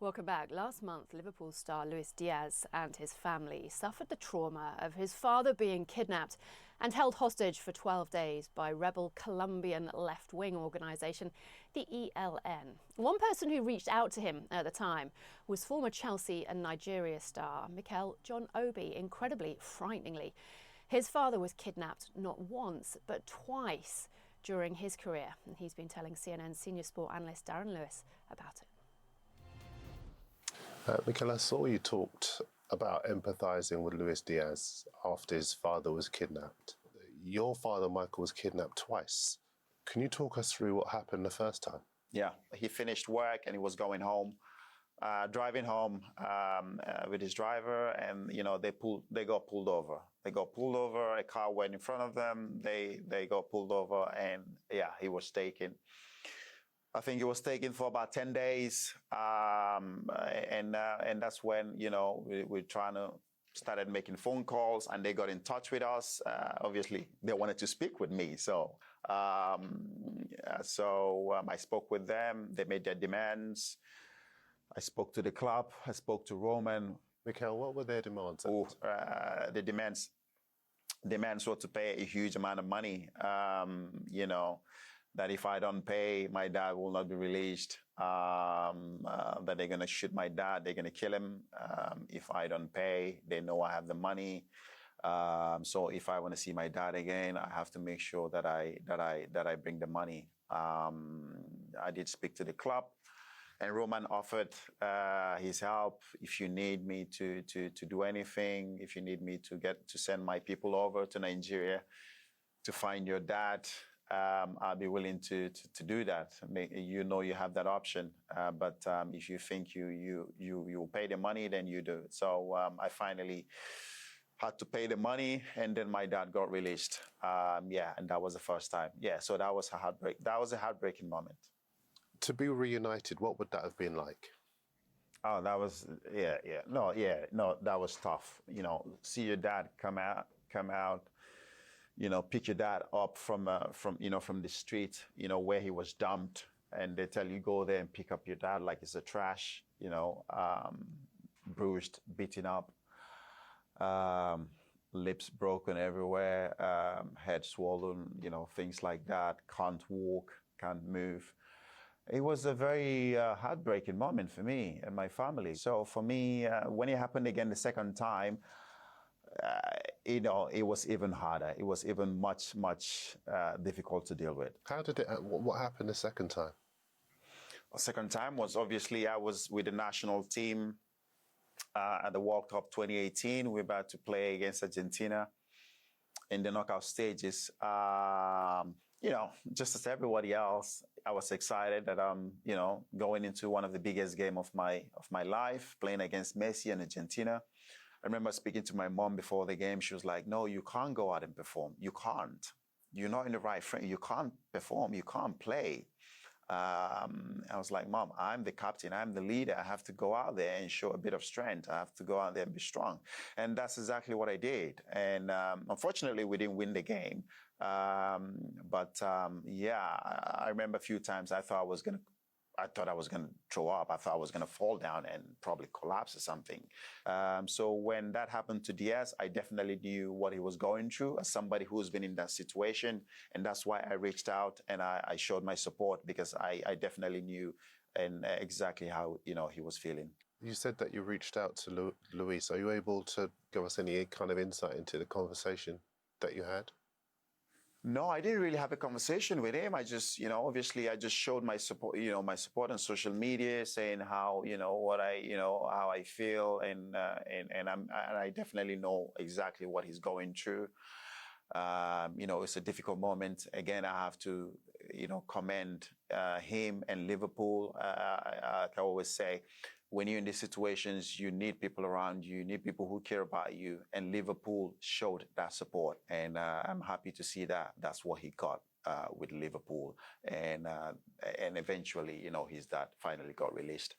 Welcome back. Last month, Liverpool star Luis Diaz and his family suffered the trauma of his father being kidnapped and held hostage for 12 days by rebel Colombian left-wing organisation, the ELN. One person who reached out to him at the time was former Chelsea and Nigeria star Mikel John Obi. Incredibly, frighteningly, his father was kidnapped not once but twice during his career, and he's been telling CNN senior sport analyst Darren Lewis about it. Mikel, I saw you talked about empathising with Luis Diaz after his father was kidnapped. Your father, Michael, was kidnapped twice. Can you talk us through what happened the first time? Yeah, he finished work and he was going home, driving home with his driver, and they got pulled over. A car went in front of them. They got pulled over, and yeah, he was taken. I think it was taken for about 10 days, and that's when we're trying to started making phone calls, and they got in touch with us. Obviously, they wanted to speak with me, so I spoke with them. They made their demands. I spoke to the club. I spoke to Roman. Mikel, what were their demands? The demands were to pay a huge amount of money. That if I don't pay, my dad will not be released, that they're going to shoot my dad, they're going to kill him. If I don't pay, they know I have the money. So if I want to see my dad again, I have to make sure that I bring the money. I did speak to the club, and Roman offered his help. If you need me to do anything, if you need me to send my people over to Nigeria to find your dad, I'll be willing to do that. You have that option. But if you think you pay the money, then you do it. So I finally had to pay the money, and then my dad got released. And that was the first time. Yeah, so that was a heartbreak. That was a heartbreaking moment. To be reunited, what would that have been like? Oh, that was that was tough. See your dad come out. Pick your dad up from the street, where he was dumped, and they tell you go there and pick up your dad like it's a trash, bruised, beaten up, lips broken everywhere, head swollen, things like that, can't walk, can't move. It was a very heartbreaking moment for me and my family. So for me, when it happened again the second time, it was even harder. It was even much difficult to deal with. How did it? What happened the second time? The second time was obviously I was with the national team at the World Cup 2018. We're about to play against Argentina in the knockout stages. Just as everybody else, I was excited that I'm, going into one of the biggest games of my life, playing against Messi and Argentina. I remember speaking to my mom before the game. She was like, no, you can't go out and perform. You can't. You're not in the right frame. You can't perform. You can't play. I was like, Mom, I'm the captain. I'm the leader. I have to go out there and show a bit of strength. I have to go out there and be strong. And that's exactly what I did. And unfortunately, we didn't win the game. I remember a few times I thought I was going to throw up. I thought I was going to fall down and probably collapse or something. So when that happened to Diaz, I definitely knew what he was going through as somebody who's been in that situation. And that's why I reached out and I showed my support, because I definitely knew and exactly how he was feeling. You said that you reached out to Luis. Are you able to give us any kind of insight into the conversation that you had? No, I didn't really have a conversation with him. I just, obviously I just showed my support, my support on social media, saying how, how I feel. And I definitely know exactly what he's going through. It's a difficult moment. Again, I have to, commend him and Liverpool. I always say, when you're in these situations, you need people around you. You need people who care about you. And Liverpool showed that support. And I'm happy to see that. That's what he got with Liverpool. And eventually, his dad finally got released.